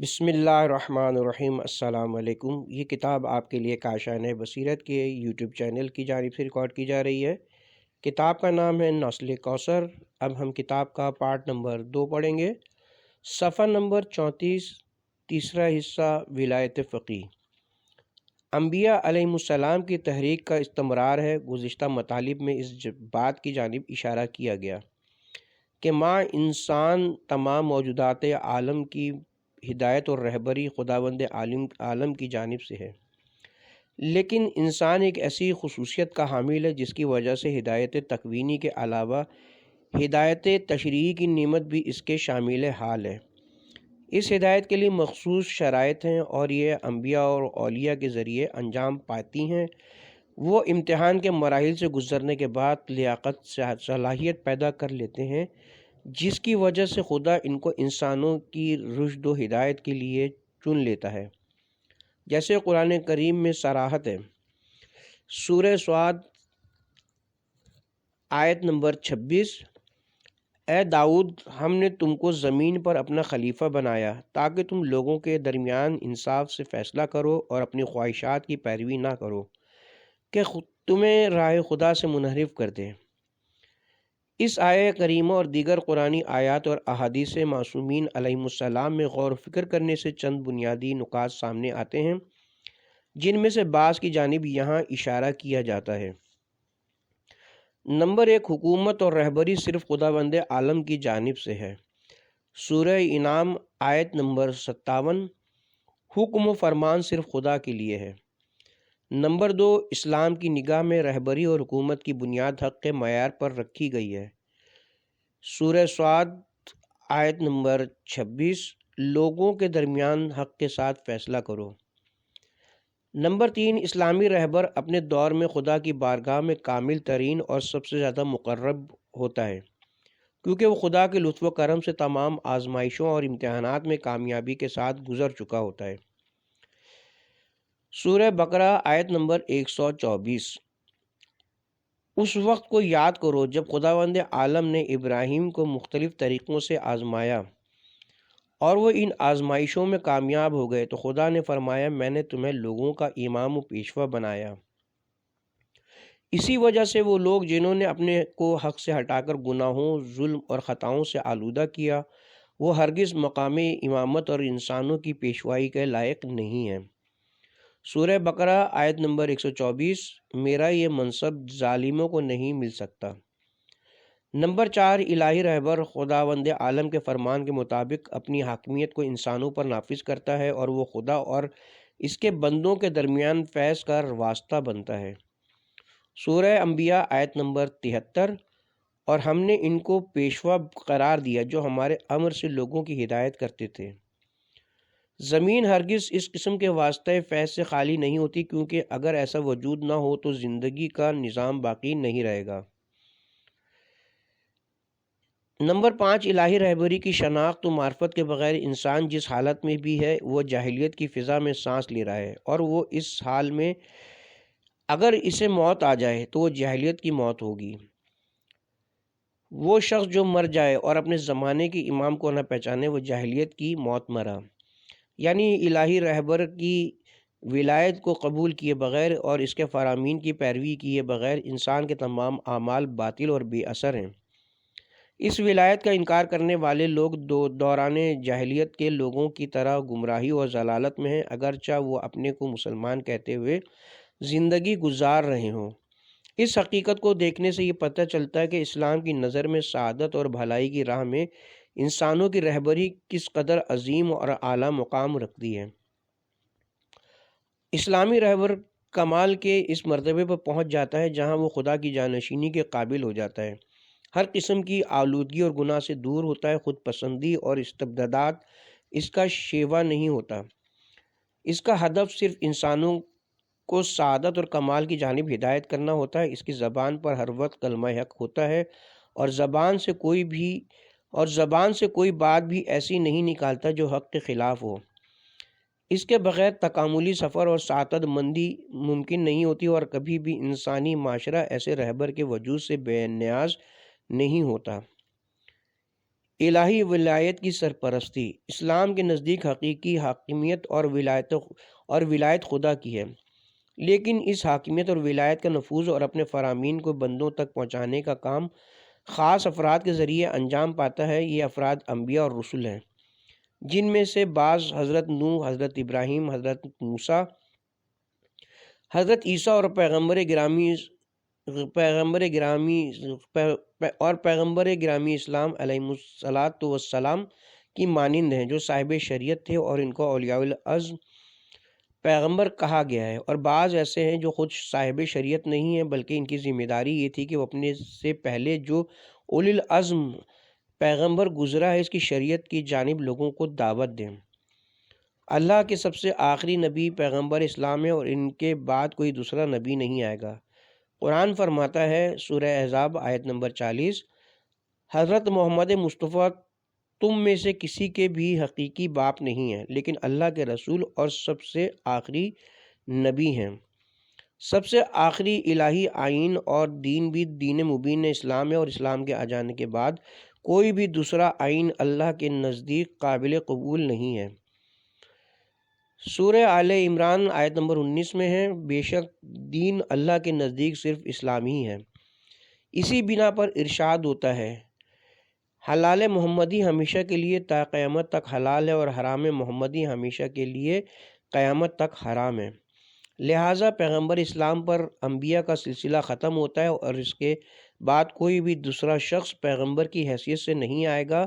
بسم اللہ الرحمن الرحیم۔ السلام علیکم۔ یہ کتاب آپ کے لیے کاشان بصیرت کے یوٹیوب چینل کی جانب سے ریکارڈ کی جا رہی ہے۔ کتاب کا نام ہے نسل کوثر۔ اب ہم کتاب کا پارٹ نمبر 2 پڑھیں گے۔ صفحہ نمبر 34، تیسرا حصہ ولایت فقیہ۔ انبیاء علیہم السلام کی تحریک کا استمرار ہے۔ گزشتہ مطالب میں اس بات کی جانب اشارہ کیا گیا کہ ماں انسان تمام موجودات عالم کی ہدایت اور رہبری خداوند عالم کی جانب سے ہے، لیکن انسان ایک ایسی خصوصیت کا حامل ہے جس کی وجہ سے ہدایت تکوینی کے علاوہ ہدایت تشریعی کی نعمت بھی اس کے شامل حال ہے۔ اس ہدایت کے لیے مخصوص شرائط ہیں اور یہ انبیاء اور اولیاء کے ذریعے انجام پاتی ہیں۔ وہ امتحان کے مراحل سے گزرنے کے بعد لیاقت صلاحیت پیدا کر لیتے ہیں، جس کی وجہ سے خدا ان کو انسانوں کی رشد و ہدایت کے لیے چن لیتا ہے، جیسے قرآن کریم میں صراحت ہے۔ سورہ صاد آیت نمبر 26، اے داؤد، ہم نے تم کو زمین پر اپنا خلیفہ بنایا تاکہ تم لوگوں کے درمیان انصاف سے فیصلہ کرو اور اپنی خواہشات کی پیروی نہ کرو کہ تمہیں راہ خدا سے منحرف کر دے۔ اس آیہ کریمہ اور دیگر قرآنی آیات اور احادیث معصومین علیہم السلام میں غور و فکر کرنے سے چند بنیادی نکات سامنے آتے ہیں، جن میں سے بعض کی جانب یہاں اشارہ کیا جاتا ہے۔ نمبر 1، حکومت اور رہبری صرف خداوند عالم کی جانب سے ہے۔ سورہ انعام آیت نمبر 57، حکم و فرمان صرف خدا کے لیے ہے۔ نمبر 2، اسلام کی نگاہ میں رہبری اور حکومت کی بنیاد حق کے معیار پر رکھی گئی ہے۔ سورہ صاد آیت نمبر 26، لوگوں کے درمیان حق کے ساتھ فیصلہ کرو۔ نمبر 3، اسلامی رہبر اپنے دور میں خدا کی بارگاہ میں کامل ترین اور سب سے زیادہ مقرب ہوتا ہے، کیونکہ وہ خدا کے لطف و کرم سے تمام آزمائشوں اور امتحانات میں کامیابی کے ساتھ گزر چکا ہوتا ہے۔ سورہ بقرہ آیت نمبر 124، اس وقت کو یاد کرو جب خداوند عالم نے ابراہیم کو مختلف طریقوں سے آزمایا اور وہ ان آزمائشوں میں کامیاب ہو گئے، تو خدا نے فرمایا میں نے تمہیں لوگوں کا امام و پیشوا بنایا۔ اسی وجہ سے وہ لوگ جنہوں نے اپنے کو حق سے ہٹا کر گناہوں، ظلم اور خطاؤں سے آلودہ کیا، وہ ہرگز مقام امامت اور انسانوں کی پیشوائی کے لائق نہیں ہیں۔ سورہ بقرہ آیت نمبر 124، میرا یہ منصب ظالموں کو نہیں مل سکتا۔ نمبر 4، الہی رہبر خداوند عالم کے فرمان کے مطابق اپنی حاکمیت کو انسانوں پر نافذ کرتا ہے اور وہ خدا اور اس کے بندوں کے درمیان فیض کا واسطہ بنتا ہے۔ سورہ انبیاء آیت نمبر 73، اور ہم نے ان کو پیشوا قرار دیا جو ہمارے امر سے لوگوں کی ہدایت کرتے تھے۔ زمین ہرگز اس قسم کے واسطہ فیض سے خالی نہیں ہوتی، کیونکہ اگر ایسا وجود نہ ہو تو زندگی کا نظام باقی نہیں رہے گا۔ نمبر 5، الہی رہبری کی شناخت و معرفت کے بغیر انسان جس حالت میں بھی ہے وہ جاہلیت کی فضا میں سانس لے رہا ہے، اور وہ اس حال میں اگر اسے موت آ جائے تو وہ جاہلیت کی موت ہوگی۔ وہ شخص جو مر جائے اور اپنے زمانے کے امام کو نہ پہچانے وہ جاہلیت کی موت مرا۔ یعنی الہی رہبر کی ولایت کو قبول کیے بغیر اور اس کے فرامین کی پیروی کیے بغیر انسان کے تمام اعمال باطل اور بے اثر ہیں۔ اس ولایت کا انکار کرنے والے لوگ دوران جاہلیت کے لوگوں کی طرح گمراہی اور ضلالت میں ہیں، اگرچہ وہ اپنے کو مسلمان کہتے ہوئے زندگی گزار رہے ہوں۔ اس حقیقت کو دیکھنے سے یہ پتہ چلتا ہے کہ اسلام کی نظر میں سعادت اور بھلائی کی راہ میں انسانوں کی رہبری کس قدر عظیم اور اعلیٰ مقام رکھتی ہے۔ اسلامی رہبر کمال کے اس مرتبے پر پہنچ جاتا ہے جہاں وہ خدا کی جانشینی کے قابل ہو جاتا ہے، ہر قسم کی آلودگی اور گناہ سے دور ہوتا ہے، خود پسندی اور استبداد اس کا شیوا نہیں ہوتا۔ اس کا ہدف صرف انسانوں کو سعادت اور کمال کی جانب ہدایت کرنا ہوتا ہے۔ اس کی زبان پر ہر وقت کلمہ حق ہوتا ہے اور زبان سے کوئی بات بھی ایسی نہیں نکالتا جو حق کے خلاف ہو۔ اس کے بغیر تکاملی سفر اور سعادت مندی ممکن نہیں ہوتی، اور کبھی بھی انسانی معاشرہ ایسے رہبر کے وجود سے بے نیاز نہیں ہوتا۔ الہی ولایت کی سرپرستی۔ اسلام کے نزدیک حقیقی حاکمیت اور ولایت خدا کی ہے، لیکن اس حاکمیت اور ولایت کا نفوذ اور اپنے فرامین کو بندوں تک پہنچانے کا کام خاص افراد کے ذریعے انجام پاتا ہے۔ یہ افراد انبیاء اور رسل ہیں، جن میں سے بعض حضرت نوح، حضرت ابراہیم، حضرت موسیٰ، حضرت عیسیٰ اور پیغمبر گرامی اسلام علیہ الصلاۃ والسلام کی مانند ہیں، جو صاحب شریعت تھے اور ان کو اولیاء العزم پیغمبر کہا گیا ہے، اور بعض ایسے ہیں جو خود صاحب شریعت نہیں ہیں، بلکہ ان کی ذمہ داری یہ تھی کہ وہ اپنے سے پہلے جو اولی العزم پیغمبر گزرا ہے اس کی شریعت کی جانب لوگوں کو دعوت دیں۔ اللہ کے سب سے آخری نبی پیغمبر اسلام ہے، اور ان کے بعد کوئی دوسرا نبی نہیں آئے گا۔ قرآن فرماتا ہے، سورہ احزاب آیت نمبر 40، حضرت محمد مصطفیٰ تم میں سے کسی کے بھی حقیقی باپ نہیں ہیں، لیکن اللہ کے رسول اور سب سے آخری نبی ہیں۔ سب سے آخری الہی آئین اور دین بھی دین مبین اسلام ہے، اور اسلام کے آ جانے کے بعد کوئی بھی دوسرا آئین اللہ کے نزدیک قابل قبول نہیں ہے۔ سورہ آل عمران آیت نمبر 19 میں ہے، بے شک دین اللہ کے نزدیک صرف اسلام ہی ہے۔ اسی بنا پر ارشاد ہوتا ہے، حلال محمدی ہمیشہ کے لیے تا قیامت تک حلال ہے، اور حرام محمدی ہمیشہ کے لیے قیامت تک حرام ہے۔ لہٰذا پیغمبر اسلام پر انبیاء کا سلسلہ ختم ہوتا ہے، اور اس کے بعد کوئی بھی دوسرا شخص پیغمبر کی حیثیت سے نہیں آئے گا،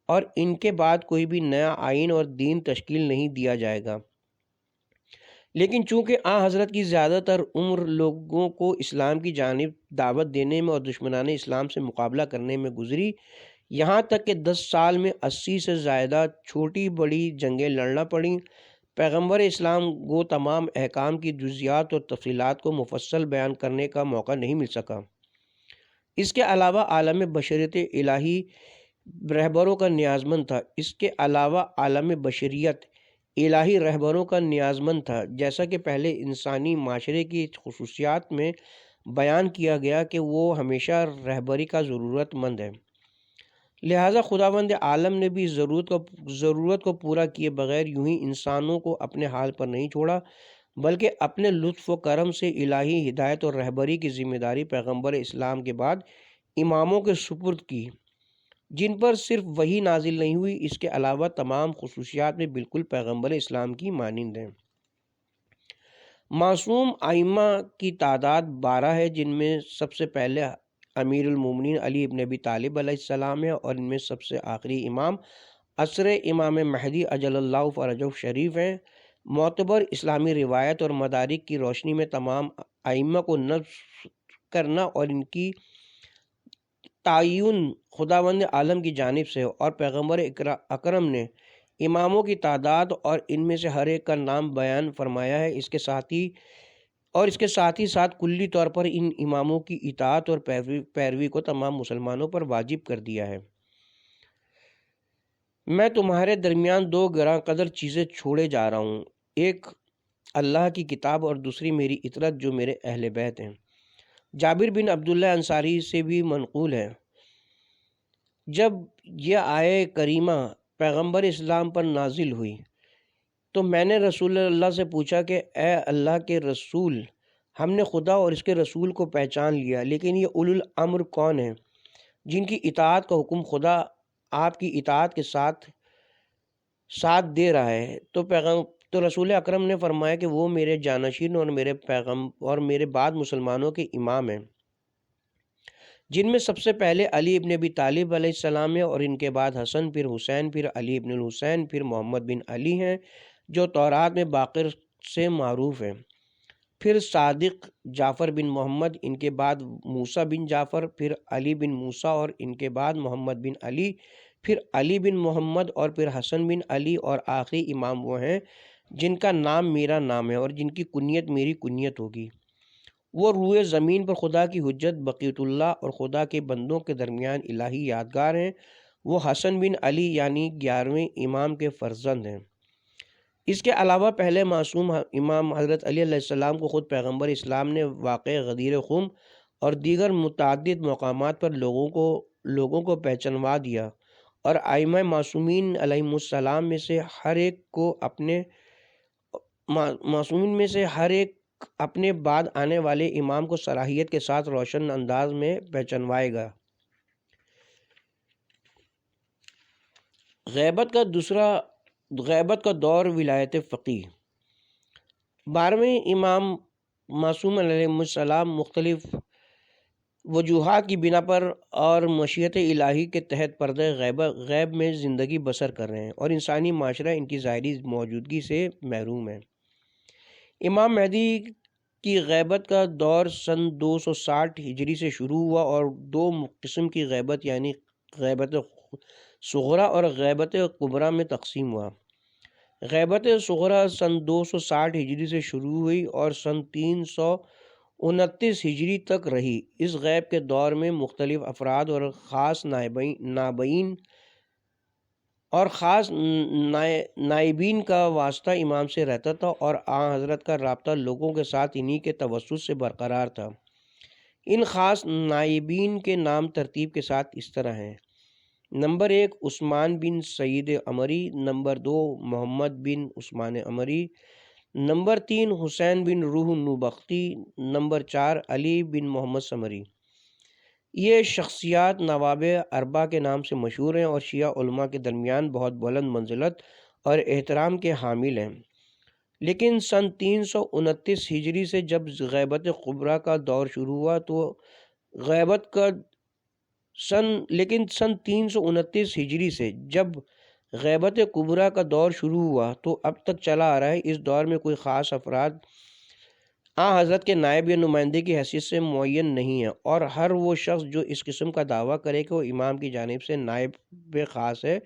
اور ان کے بعد کوئی بھی نیا آئین اور دین تشکیل نہیں دیا جائے گا۔ لیکن چونکہ حضرت کی زیادہ تر عمر لوگوں کو اسلام کی جانب دعوت دینے میں اور دشمنان اسلام سے مقابلہ کرنے میں گزری، یہاں تک کہ 10 سال میں 80 سے زائدہ چھوٹی بڑی جنگیں لڑنا پڑیں، پیغمبر اسلام کو تمام احکام کی جزیات اور تفصیلات کو مفصل بیان کرنے کا موقع نہیں مل سکا۔ اس کے علاوہ عالم بشریت الہی رہبروں کا نیازمند تھا، جیسا کہ پہلے انسانی معاشرے کی خصوصیات میں بیان کیا گیا کہ وہ ہمیشہ رہبری کا ضرورت مند ہے۔ لہٰذا خداوند عالم نے بھی ضرورت کو پورا کیے بغیر یوں ہی انسانوں کو اپنے حال پر نہیں چھوڑا، بلکہ اپنے لطف و کرم سے الہی ہدایت اور رہبری کی ذمہ داری پیغمبر اسلام کے بعد اماموں کے سپرد کی، جن پر صرف وحی نازل نہیں ہوئی، اس کے علاوہ تمام خصوصیات میں بالکل پیغمبر اسلام کی مانند ہیں۔ معصوم ائمہ کی تعداد 12 ہے، جن میں سب سے پہلے امیر المومنین علی ابن ابی طالب علیہ السلام ہے، اور ان میں سب سے آخری امام عصر امام مہدی اجل اللہ فرجہ شریف ہیں۔ معتبر اسلامی روایت اور مدارک کی روشنی میں تمام ائمہ کو نصب کرنا اور ان کی تعین خداوند عالم کی جانب سے، اور پیغمبر اکرم نے اماموں کی تعداد اور ان میں سے ہر ایک کا نام بیان فرمایا ہے۔ اس کے ساتھ ہی ساتھ کلی طور پر ان اماموں کی اطاعت اور پیروی کو تمام مسلمانوں پر واجب کر دیا ہے۔ میں تمہارے درمیان 2 گراں قدر چیزیں چھوڑے جا رہا ہوں، ایک اللہ کی کتاب اور دوسری میری اطرت جو میرے اہل بیت ہیں۔ جابر بن عبداللہ انصاری سے بھی منقول ہے، جب یہ آیے کریمہ پیغمبر اسلام پر نازل ہوئی تو میں نے رسول اللہ سے پوچھا کہ اے اللہ کے رسول، ہم نے خدا اور اس کے رسول کو پہچان لیا، لیکن یہ اولو الامر کون ہیں جن کی اطاعت کا حکم خدا آپ کی اطاعت کے ساتھ دے رہا ہے؟ تو رسول اکرم نے فرمایا کہ وہ میرے جانشین اور میرے بعد مسلمانوں کے امام ہیں، جن میں سب سے پہلے علی ابن ابی طالب علیہ السلام ہے، اور ان کے بعد حسن، پھر حسین، پھر علی ابن الحسین، پھر محمد بن علی ہیں جو تورات میں باقر سے معروف ہیں، پھر صادق جعفر بن محمد، ان کے بعد موسیٰ بن جعفر، پھر علی بن موسیٰ، اور ان کے بعد محمد بن علی، پھر علی بن محمد، اور پھر حسن بن علی، اور آخری امام وہ ہیں جن کا نام میرا نام ہے اور جن کی کنیت میری کنیت ہوگی۔ وہ روئے زمین پر خدا کی حجت، بقیت اللہ اور خدا کے بندوں کے درمیان الہی یادگار ہیں۔ وہ حسن بن علی یعنی 11ویں امام کے فرزند ہیں۔ اس کے علاوہ پہلے معصوم امام حضرت علی علیہ السلام کو خود پیغمبر اسلام نے واقع غدیر خم اور دیگر متعدد مقامات پر لوگوں کو پہچانوا دیا اور ائمہ معصومین علیہم السلام میں سے ہر ایک اپنے بعد آنے والے امام کو صلاحیت کے ساتھ روشن انداز میں پہچانوائے گا۔ غیبت کا دور ولایت فقیہ۔ 12ویں امام معصوم علیہ السلام مختلف وجوہات کی بنا پر اور مشیت الہی کے تحت پردہ غیب میں زندگی بسر کر رہے ہیں اور انسانی معاشرہ ان کی ظاہری موجودگی سے محروم ہے۔ امام مہدی کی غیبت کا دور سن 260 ہجری سے شروع ہوا اور دو قسم کی غیبت یعنی غیبت صغریٰ اور غیبت کبریٰ میں تقسیم ہوا۔ غیبت صغریٰ سن 260 ہجری سے شروع ہوئی اور سن 329 ہجری تک رہی۔ اس غیب کے دور میں مختلف افراد اور خاص نائبین کا واسطہ امام سے رہتا تھا اور آن حضرت کا رابطہ لوگوں کے ساتھ انہی کے توسط سے برقرار تھا۔ ان خاص نائبین کے نام ترتیب کے ساتھ اس طرح ہیں: نمبر 1 عثمان بن سعید عمری، نمبر 2 محمد بن عثمان عمری، نمبر 3 حسین بن روح نوبختی، نمبر 4 علی بن محمد سمری۔ یہ شخصیات نواب اربعہ کے نام سے مشہور ہیں اور شیعہ علماء کے درمیان بہت بلند منزلت اور احترام کے حامل ہیں۔ لیکن سن 329 ہجری سے جب غیبت کبریٰ کا دور شروع ہوا تو اب تک چلا آ رہا ہے۔ اس دور میں کوئی خاص افراد حضرت کے نائب یا نمائندے کی حیثیت سے معین نہیں ہے اور ہر وہ شخص جو اس قسم کا دعویٰ کرے کہ وہ امام کی جانب سے نائب خاص ہے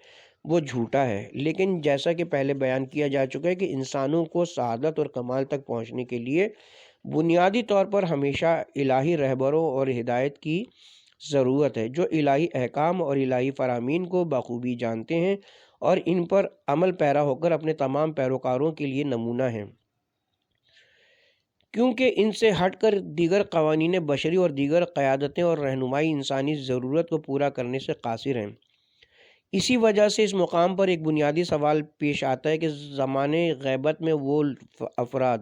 وہ جھوٹا ہے۔ لیکن جیسا کہ پہلے بیان کیا جا چکا ہے کہ انسانوں کو سعادت اور کمال تک پہنچنے کے لیے بنیادی طور پر ہمیشہ الہی رہبروں اور ہدایت کی ضرورت ہے جو الہی احکام اور الہی فرامین کو بخوبی جانتے ہیں اور ان پر عمل پیرا ہو کر اپنے تمام پیروکاروں کے لیے نمونہ ہیں، کیونکہ ان سے ہٹ کر دیگر قوانین بشری اور دیگر قیادتیں اور رہنمائی انسانی ضرورت کو پورا کرنے سے قاصر ہیں۔ اسی وجہ سے اس مقام پر ایک بنیادی سوال پیش آتا ہے کہ زمانے غیبت میں وہ افراد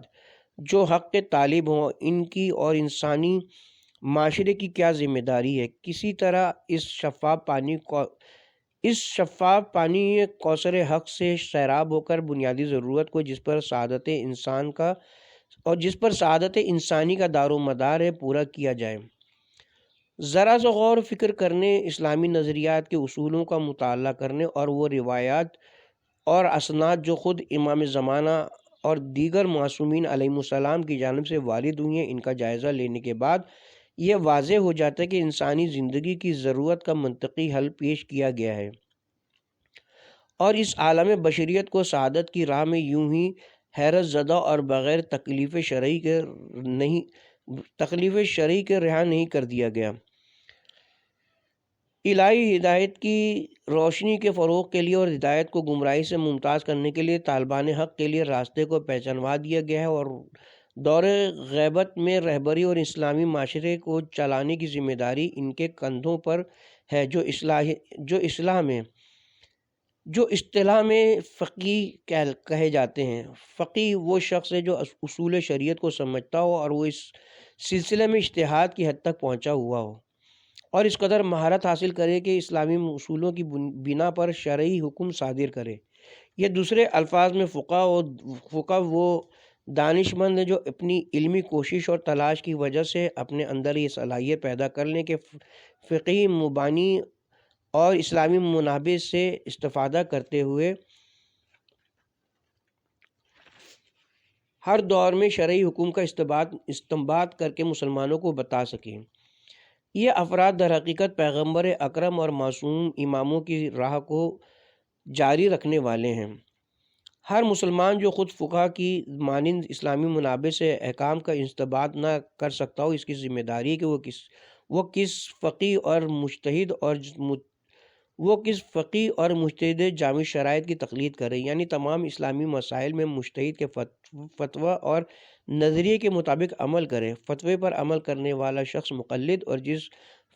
جو حق کے طالب ہوں، ان کی اور انسانی معاشرے کی کیا ذمہ داری ہے؟ کسی طرح اس شفاف پانی کوثر حق سے سیراب ہو کر بنیادی ضرورت کو جس پر سعادت انسانی کا دار و مدار ہے پورا کیا جائے۔ ذرا سا غور و فکر کرنے، اسلامی نظریات کے اصولوں کا مطالعہ کرنے اور وہ روایات اور اسناد جو خود امام زمانہ اور دیگر معصومین علیہم السلام کی جانب سے وارد ہوئی ہیں، ان کا جائزہ لینے کے بعد یہ واضح ہو جاتا ہے کہ انسانی زندگی کی ضرورت کا منطقی حل پیش کیا گیا ہے اور اس عالم بشریت کو سعادت کی راہ میں یوں ہی حیرت زدہ اور بغیر تکلیف شرعی کے رہا نہیں کر دیا گیا۔ الہی ہدایت کی روشنی کے فروغ کے لیے اور ہدایت کو گمراہی سے ممتاز کرنے کے لیے طالبان حق کے لیے راستے کو پہچانوا دیا گیا ہے اور دور غیبت میں رہبری اور اسلامی معاشرے کو چلانے کی ذمہ داری ان کے کندھوں پر ہے جو اصطلاح میں فقیہ کہے جاتے ہیں۔ فقیہ وہ شخص ہے جو اصول شریعت کو سمجھتا ہو اور وہ اس سلسلے میں اجتہاد کی حد تک پہنچا ہوا ہو اور اس قدر مہارت حاصل کرے کہ اسلامی اصولوں کی بنا پر شرعی حکم صادر کرے۔ یہ دوسرے الفاظ میں فقہ وہ دانش مند ہیں جو اپنی علمی کوشش اور تلاش کی وجہ سے اپنے اندر یہ صلاحیت پیدا کر لیں کہ فقہی مبانی اور اسلامی منابع سے استفادہ کرتے ہوئے ہر دور میں شرعی حکم کا استنباط کر کے مسلمانوں کو بتا سکیں۔ یہ افراد در حقیقت پیغمبر اکرم اور معصوم اماموں کی راہ کو جاری رکھنے والے ہیں۔ ہر مسلمان جو خود فقہ کی مانند اسلامی منابع سے احکام کا استنباط نہ کر سکتا ہو، اس کی ذمہ داری ہے کہ وہ کس فقیہ اور مجتہد جامع شرائط کی تقلید کرے، یعنی تمام اسلامی مسائل میں مجتہد کے فتویٰ اور نظریے کے مطابق عمل کرے۔ فتوے پر عمل کرنے والا شخص مقلد اور جس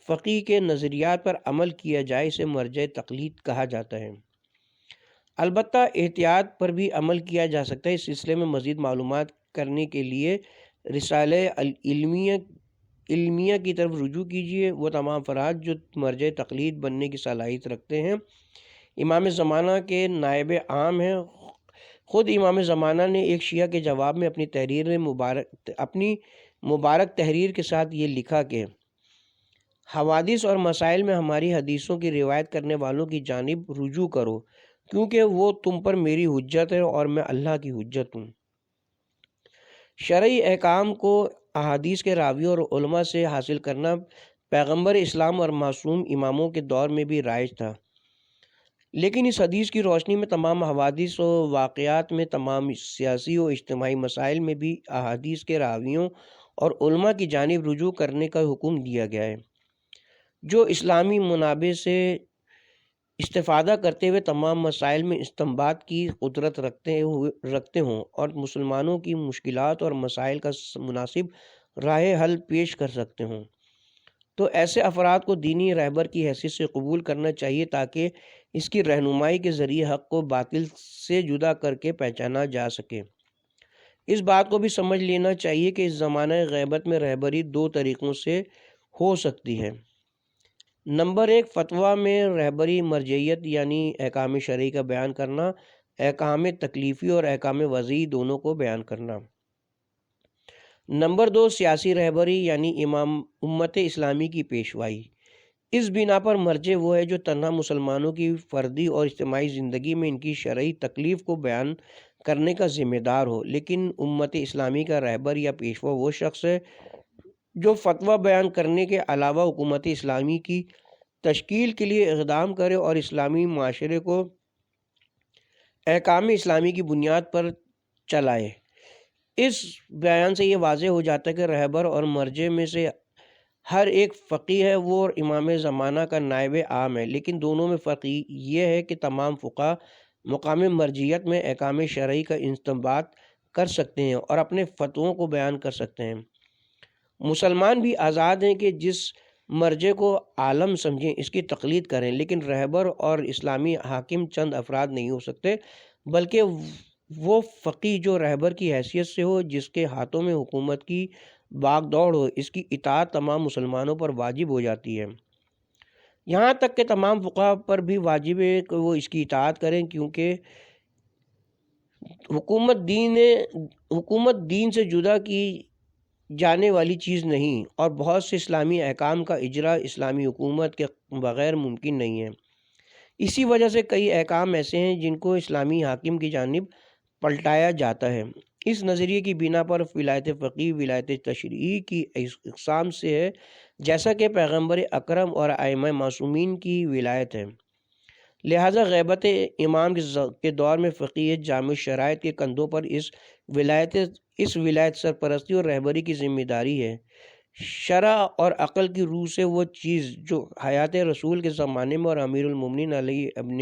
فقی کے نظریات پر عمل کیا جائے اسے مرجع تقلید کہا جاتا ہے۔ البتہ احتیاط پر بھی عمل کیا جا سکتا ہے۔ اس سلسلے میں مزید معلومات کرنے کے لیے رسالہ علمیہ کی طرف رجوع کیجیے۔ وہ تمام افراد جو مرجع تقلید بننے کی صلاحیت رکھتے ہیں امام زمانہ کے نائب عام ہیں۔ خود امام زمانہ نے ایک شیعہ کے جواب میں اپنی مبارک تحریر کے ساتھ یہ لکھا کہ حوادث اور مسائل میں ہماری حدیثوں کی روایت کرنے والوں کی جانب رجوع کرو، کیونکہ وہ تم پر میری حجت ہے اور میں اللہ کی حجت ہوں۔ شرعی احکام کو احادیث کے راویوں اور علماء سے حاصل کرنا پیغمبر اسلام اور معصوم اماموں کے دور میں بھی رائج تھا، لیکن اس حدیث کی روشنی میں تمام حوادث و واقعات میں تمام سیاسی و اجتماعی مسائل میں بھی احادیث کے راویوں اور علماء کی جانب رجوع کرنے کا حکم دیا گیا ہے، جو اسلامی منابع سے استفادہ کرتے ہوئے تمام مسائل میں استنباط کی قدرت رکھتے ہوں اور مسلمانوں کی مشکلات اور مسائل کا مناسب راہ حل پیش کر سکتے ہوں، تو ایسے افراد کو دینی رہبر کی حیثیت سے قبول کرنا چاہیے تاکہ اس کی رہنمائی کے ذریعے حق کو باطل سے جدا کر کے پہچانا جا سکے۔ اس بات کو بھی سمجھ لینا چاہیے کہ اس زمانہ غیبت میں رہبری دو طریقوں سے ہو سکتی ہے۔ نمبر 1، فتویٰ میں رہبری مرجعیت یعنی احکام شرعی کا بیان کرنا، احکام تکلیفی اور احکام وضعی دونوں کو بیان کرنا۔ نمبر 2، سیاسی رہبری یعنی امت اسلامی کی پیشوائی۔ اس بنا پر مرجع وہ ہے جو تنہا مسلمانوں کی فردی اور اجتماعی زندگی میں ان کی شرعی تکلیف کو بیان کرنے کا ذمہ دار ہو، لیکن امت اسلامی کا رہبر یا پیشوا وہ شخص ہے جو فتویٰ بیان کرنے کے علاوہ حکومت اسلامی کی تشکیل کے لیے اقدام کرے اور اسلامی معاشرے کو احکام اسلامی کی بنیاد پر چلائے۔ اس بیان سے یہ واضح ہو جاتا ہے کہ رہبر اور مرجع میں سے ہر ایک فقیہ ہے وہ امام زمانہ کا نائب عام ہے، لیکن دونوں میں فرق یہ ہے کہ تمام فقہا مقام مرجعیت میں احکام شرعی کا استنباط کر سکتے ہیں اور اپنے فتووں کو بیان کر سکتے ہیں۔ مسلمان بھی آزاد ہیں کہ جس مرجع کو عالم سمجھیں اس کی تقلید کریں، لیکن رہبر اور اسلامی حاکم چند افراد نہیں ہو سکتے، بلکہ وہ فقیہ جو رہبر کی حیثیت سے ہو، جس کے ہاتھوں میں حکومت کی باغ دوڑ ہو، اس کی اطاعت تمام مسلمانوں پر واجب ہو جاتی ہے۔ یہاں تک کہ تمام فقہا پر بھی واجب ہے کہ وہ اس کی اطاعت کریں، کیونکہ حکومت دین سے جدا کی جانے والی چیز نہیں، اور بہت سے اسلامی احکام کا اجرا اسلامی حکومت کے بغیر ممکن نہیں ہے۔ اسی وجہ سے کئی احکام ایسے ہیں جن کو اسلامی حاکم کی جانب پلٹایا جاتا ہے۔ اس نظریے کی بنا پر ولایت فقیہ ولایت تشریعی کی اقسام سے ہے، جیسا کہ پیغمبر اکرم اور ائمہ معصومین کی ولایت ہے۔ لہذا غیبت امام کے دور میں فقیہ جامع شرائط کے کندھوں پر اس ولایت سرپرستی اور رہبری کی ذمہ داری ہے۔ شرع اور عقل کی روح سے وہ چیز جو حیات رسول کے زمانے میں اور امیر المومنین علی ابن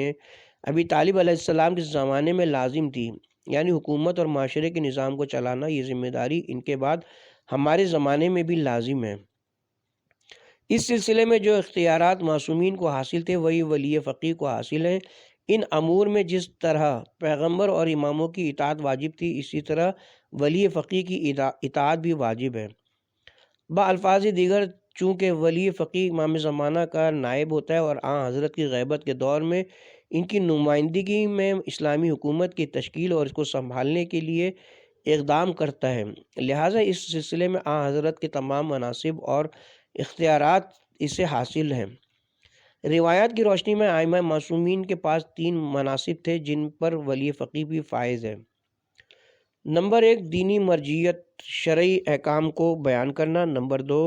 ابی طالب علیہ السلام کے زمانے میں لازم تھی، یعنی حکومت اور معاشرے کے نظام کو چلانا، یہ ذمہ داری ان کے بعد ہمارے زمانے میں بھی لازم ہے۔ اس سلسلے میں جو اختیارات معصومین کو حاصل تھے وہی ولی فقیہ کو حاصل ہیں۔ ان امور میں جس طرح پیغمبر اور اماموں کی اطاعت واجب تھی، اسی طرح ولی فقیہ کی اطاعت بھی واجب ہے۔ بالفاظ دیگر چونکہ ولی فقیہ امام زمانہ کا نائب ہوتا ہے اور آن حضرت کی غیبت کے دور میں ان کی نمائندگی میں اسلامی حکومت کی تشکیل اور اس کو سنبھالنے کے لیے اقدام کرتا ہے، لہٰذا اس سلسلے میں آن حضرت کے تمام مناصب اور اختیارات اسے حاصل ہیں۔ روایات کی روشنی میں ائمہ معصومین کے پاس 3 مناصب تھے جن پر ولی فقیہ بھی فائز ہے۔ نمبر 1، دینی مرجعیت، شرعی احکام کو بیان کرنا۔ نمبر 2،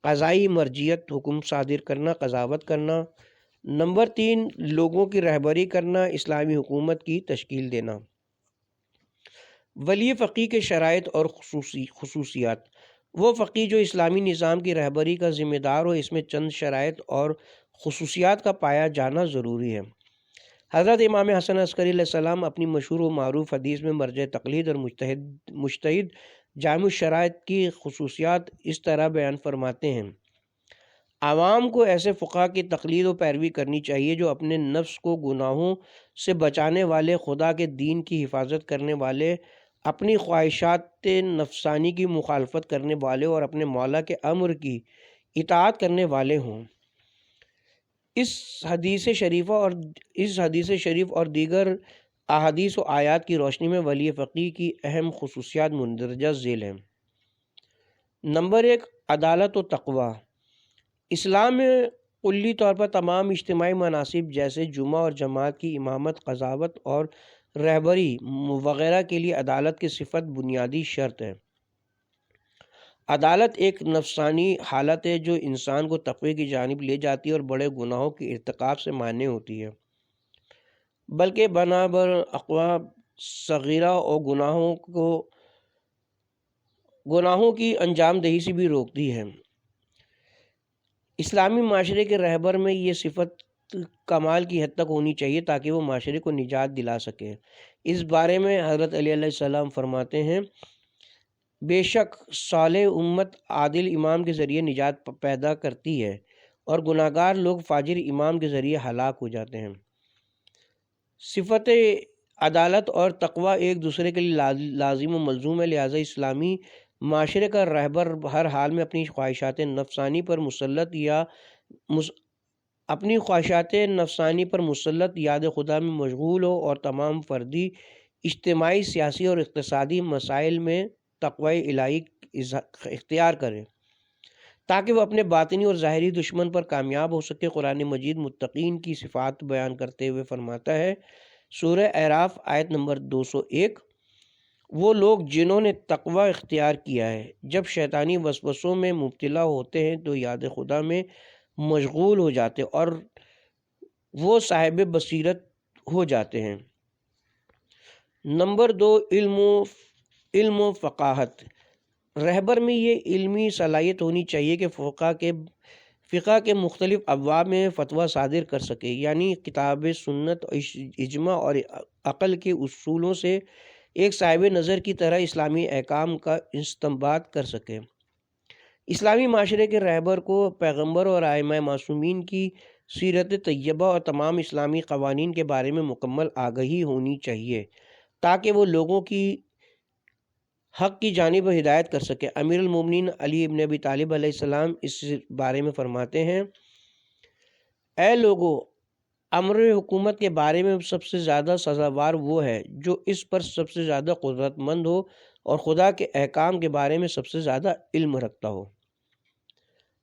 قضائی مرجعیت، حکم صادر کرنا، قضاوت کرنا۔ نمبر 3، لوگوں کی رہبری کرنا، اسلامی حکومت کی تشکیل دینا۔ ولی فقیہ کے شرائط اور خصوصیات۔ وہ فقیہ جو اسلامی نظام کی رہبری کا ذمہ دار ہو، اس میں چند شرائط اور خصوصیات کا پایا جانا ضروری ہے۔ حضرت امام حسن عسکری علیہ السلام اپنی مشہور و معروف حدیث میں مرجع تقلید اور مجتہد جامع شرائط کی خصوصیات اس طرح بیان فرماتے ہیں: عوام کو ایسے فقہا کی تقلید و پیروی کرنی چاہیے جو اپنے نفس کو گناہوں سے بچانے والے، خدا کے دین کی حفاظت کرنے والے، اپنی خواہشات نفسانی کی مخالفت کرنے والے اور اپنے مولا کے امر کی اطاعت کرنے والے ہوں۔ اس حدیث شریف اور دیگر احادیث و آیات کی روشنی میں ولی فقیہ کی اہم خصوصیات مندرجہ ذیل ہیں۔ نمبر 1، عدالت و تقوی۔ اسلام میں کلی طور پر تمام اجتماعی مناصب جیسے جمعہ اور جماعت کی امامت، قضاوت اور رہبری وغیرہ کے لیے عدالت کی صفت بنیادی شرط ہے۔ عدالت ایک نفسانی حالت ہے جو انسان کو تقوی کی جانب لے جاتی ہے اور بڑے گناہوں کے ارتکاب سے مانع ہوتی ہے، بلکہ بنابر اقوام صغیرہ اور گناہوں کی انجام دہی سے بھی روکتی ہے۔ اسلامی معاشرے کے رہبر میں یہ صفت کمال کی حد تک ہونی چاہیے تاکہ وہ معاشرے کو نجات دلا سکے۔ اس بارے میں حضرت علی علیہ السلام فرماتے ہیں، بے شک صالح امت عادل امام کے ذریعے نجات پیدا کرتی ہے اور گناہگار لوگ فاجر امام کے ذریعے ہلاک ہو جاتے ہیں۔ صفت عدالت اور تقوی ایک دوسرے کے لیے لازم و ملزوم ہے، لہذا اسلامی معاشرے کا رہبر ہر حال میں اپنی خواہشات نفسانی پر مسلط یاد خدا میں مشغول ہو اور تمام فردی، اجتماعی، سیاسی اور اقتصادی مسائل میں تقوی الہی اختیار کرے تاکہ وہ اپنے باطنی اور ظاہری دشمن پر کامیاب ہو سکے۔ قرآن مجید متقین کی صفات بیان کرتے ہوئے فرماتا ہے، سورہ اعراف آیت نمبر 201، وہ لوگ جنہوں نے تقوی اختیار کیا ہے جب شیطانی وسوسوں میں مبتلا ہوتے ہیں تو یاد خدا میں مشغول ہو جاتے اور وہ صاحب بصیرت ہو جاتے ہیں۔ نمبر 2، علم و فقاہت۔ رہبر میں یہ علمی صلاحیت ہونی چاہیے کہ فقہ کے مختلف ابواب میں فتویٰ صادر کر سکے، یعنی کتاب سنت، اجماع اور عقل کے اصولوں سے ایک صاحب نظر کی طرح اسلامی احکام کا استنباط کر سکے۔ اسلامی معاشرے کے رہبر کو پیغمبر اور ائمہ معصومین کی سیرت طیبہ اور تمام اسلامی قوانین کے بارے میں مکمل آگہی ہونی چاہیے تاکہ وہ لوگوں کی حق کی جانب ہدایت کر سکے۔ امیر المومنین علی ابن ابی طالب علیہ السلام اس بارے میں فرماتے ہیں، اے لوگو، امر حکومت کے بارے میں سب سے زیادہ سزاوار وہ ہے جو اس پر سب سے زیادہ قدرت مند ہو اور خدا کے احکام کے بارے میں سب سے زیادہ علم رکھتا ہو۔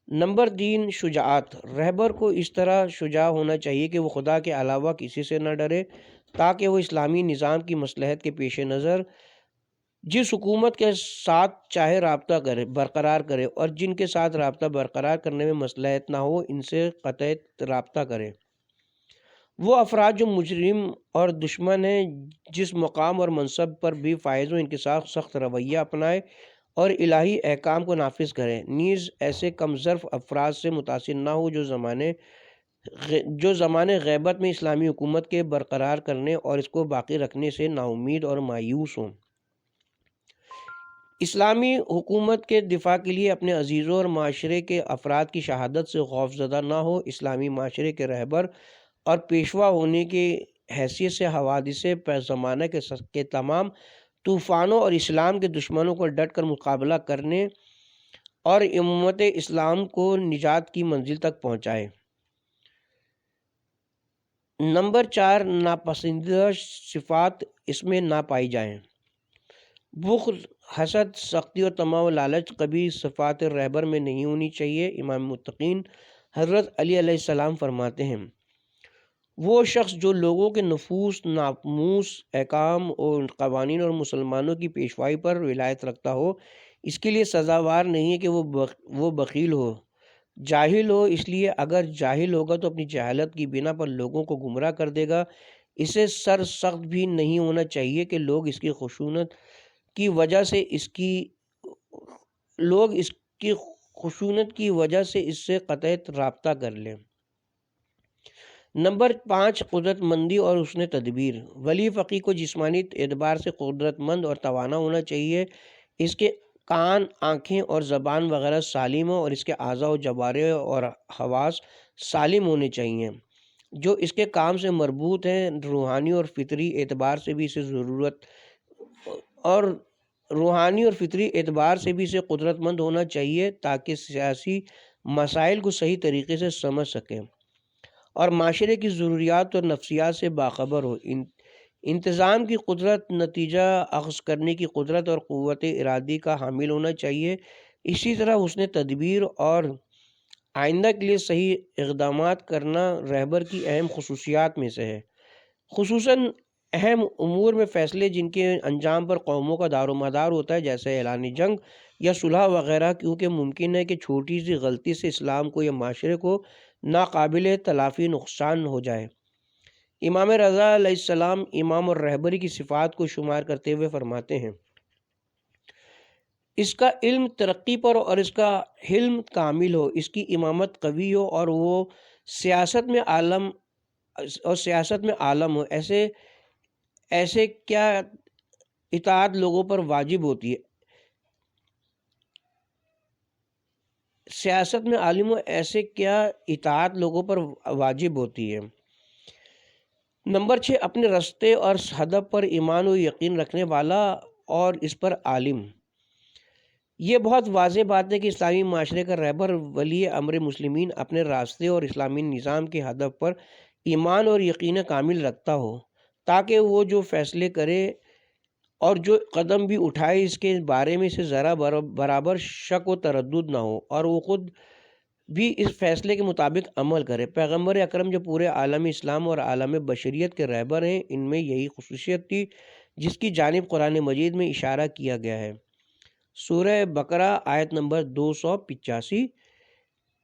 نمبر 3، شجاعت۔ رہبر کو اس طرح شجاع ہونا چاہیے کہ وہ خدا کے علاوہ کسی سے نہ ڈرے تاکہ وہ اسلامی نظام کی مصلحت کے پیش نظر جس حکومت کے ساتھ چاہے رابطہ برقرار کرے اور جن کے ساتھ رابطہ برقرار کرنے میں مصلحت نہ ہو ان سے قطع رابطہ کرے۔ وہ افراد جو مجرم اور دشمن ہیں جس مقام اور منصب پر بھی فائز ہو ان کے ساتھ سخت رویہ اپنائے اور الہی احکام کو نافذ کرے، نیز ایسے کم ظرف افراد سے متاثر نہ ہو جو زمانے غیبت میں اسلامی حکومت کے برقرار کرنے اور اس کو باقی رکھنے سے نا امید اور مایوس ہوں۔ اسلامی حکومت کے دفاع کے لیے اپنے عزیزوں اور معاشرے کے افراد کی شہادت سے خوف زدہ نہ ہو۔ اسلامی معاشرے کے رہبر اور پیشوا ہونے کی حیثیت سے حوادث زمانہ کے تمام طوفانوں اور اسلام کے دشمنوں کو ڈٹ کر مقابلہ کرنے اور امت اسلام کو نجات کی منزل تک پہنچائے۔ نمبر 4، ناپسندیدہ صفات اس میں نہ پائی جائیں۔ بخل، حسد، سختی اور طمع و لالچ کبھی صفات رہبر میں نہیں ہونی چاہیے۔ امام متقین حضرت علی علیہ السلام فرماتے ہیں، وہ شخص جو لوگوں کے نفوس، ناموس، احکام اور قوانین اور مسلمانوں کی پیشوائی پر ولایت رکھتا ہو، اس کے لیے سزاوار نہیں ہے کہ وہ بخیل ہو، جاہل ہو، اس لیے اگر جاہل ہوگا تو اپنی جہالت کی بنا پر لوگوں کو گمراہ کر دے گا۔ اسے سرسخت بھی نہیں ہونا چاہیے کہ لوگ اس کی خشونت کی وجہ سے اس سے قطع رابطہ کر لیں۔ نمبر 5، قدرت مندی اور حسن تدبیر۔ ولی فقیہ کو جسمانی اعتبار سے قدرت مند اور توانا ہونا چاہیے۔ اس کے کان، آنکھیں اور زبان وغیرہ سالم ہو اور اس کے اعضاء و جوارح اور حواس سالم ہونے چاہیے، جو اس کے کام سے مربوط ہیں۔ روحانی اور فطری اعتبار سے بھی اسے قدرت مند ہونا چاہیے تاکہ سیاسی مسائل کو صحیح طریقے سے سمجھ سکیں اور معاشرے کی ضروریات اور نفسیات سے باخبر ہو۔ انتظام کی قدرت، نتیجہ اخذ کرنے کی قدرت اور قوت ارادی کا حامل ہونا چاہیے۔ اسی طرح حسن تدبیر اور آئندہ کے لیے صحیح اقدامات کرنا رہبر کی اہم خصوصیات میں سے ہے، خصوصاً اہم امور میں فیصلے جن کے انجام پر قوموں کا دار و مدار ہوتا ہے، جیسے اعلان جنگ یا صلح وغیرہ، کیونکہ ممکن ہے کہ چھوٹی سی غلطی سے اسلام کو یا معاشرے کو ناقابل تلافی نقصان ہو جائے۔ امام رضا علیہ السلام امام اور رہبری کی صفات کو شمار کرتے ہوئے فرماتے ہیں: اس کا علم ترقی پر اور اس کا حلم کامل ہو، اس کی امامت قوی ہو اور وہ سیاست میں عالم ہو۔ ایسے کیا اطاعت لوگوں پر واجب ہوتی ہے، سیاست میں عالم ہو، ایسے کیا اطاعت لوگوں پر واجب ہوتی ہے۔ نمبر 6، اپنے رستے اور ہدف پر ایمان و یقین رکھنے والا اور اس پر عالم۔ یہ بہت واضح بات ہے کہ اسلامی معاشرے کا رہبر ولی امر مسلمین اپنے راستے اور اسلامی نظام کے ہدف پر ایمان اور یقین کامل رکھتا ہو، تاکہ وہ جو فیصلے کرے اور جو قدم بھی اٹھائے اس کے بارے میں سے ذرا برابر شک و تردد نہ ہو اور وہ خود بھی اس فیصلے کے مطابق عمل کرے۔ پیغمبر اکرم جو پورے عالم اسلام اور عالم بشریت کے رہبر ہیں، ان میں یہی خصوصیت تھی جس کی جانب قرآن مجید میں اشارہ کیا گیا ہے۔ سورہ بقرہ آیت نمبر 285۔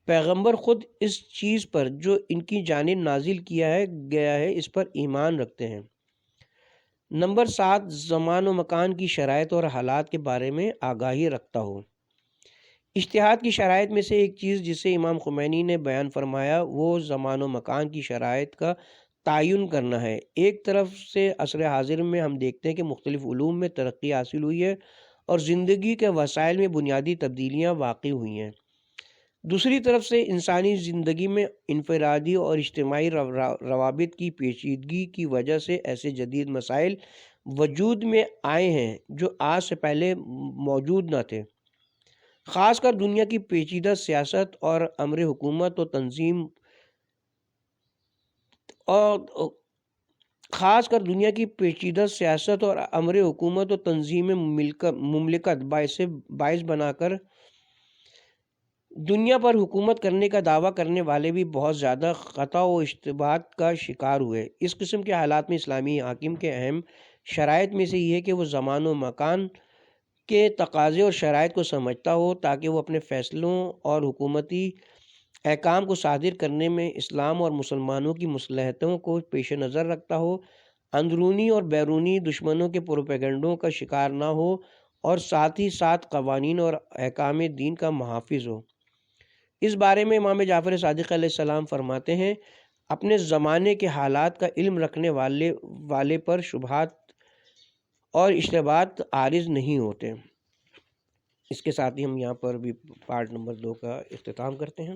پیغمبر خود اس چیز پر جو ان کی جانب نازل کیا گیا ہے اس پر ایمان رکھتے ہیں۔ نمبر 7، زمان و مکان کی شرائط اور حالات کے بارے میں آگاہی رکھتا ہو۔ اجتہاد کی شرائط میں سے ایک چیز جسے امام خمینی نے بیان فرمایا وہ زمان و مکان کی شرائط کا تعین کرنا ہے۔ ایک طرف سے عصر حاضر میں ہم دیکھتے ہیں کہ مختلف علوم میں ترقی حاصل ہوئی ہے اور زندگی کے وسائل میں بنیادی تبدیلیاں واقع ہوئی ہیں، دوسری طرف سے انسانی زندگی میں انفرادی اور اجتماعی روابط کی پیچیدگی کی وجہ سے ایسے جدید مسائل وجود میں آئے ہیں جو آج سے پہلے موجود نہ تھے، خاص کر دنیا کی پیچیدہ سیاست اور امر حکومت و تنظیم مملکت باعث بنا کر دنیا پر حکومت کرنے کا دعویٰ کرنے والے بھی بہت زیادہ خطا و اشتباہات کا شکار ہوئے۔ اس قسم کے حالات میں اسلامی حاکم کے اہم شرائط میں سے یہ ہے کہ وہ زمان و مکان کے تقاضے اور شرائط کو سمجھتا ہو تاکہ وہ اپنے فیصلوں اور حکومتی احکام کو صادر کرنے میں اسلام اور مسلمانوں کی مصلحتوں کو پیش نظر رکھتا ہو، اندرونی اور بیرونی دشمنوں کے پروپیگنڈوں کا شکار نہ ہو اور ساتھ ہی ساتھ قوانین اور احکام دین کا محافظ ہو۔ اس بارے میں امام جعفر صادق علیہ السلام فرماتے ہیں: اپنے زمانے کے حالات کا علم رکھنے والے پر شبہات اور اشتباہات عارض نہیں ہوتے۔ اس کے ساتھ ہی ہم یہاں پر بھی پارٹ نمبر 2 کا اختتام کرتے ہیں۔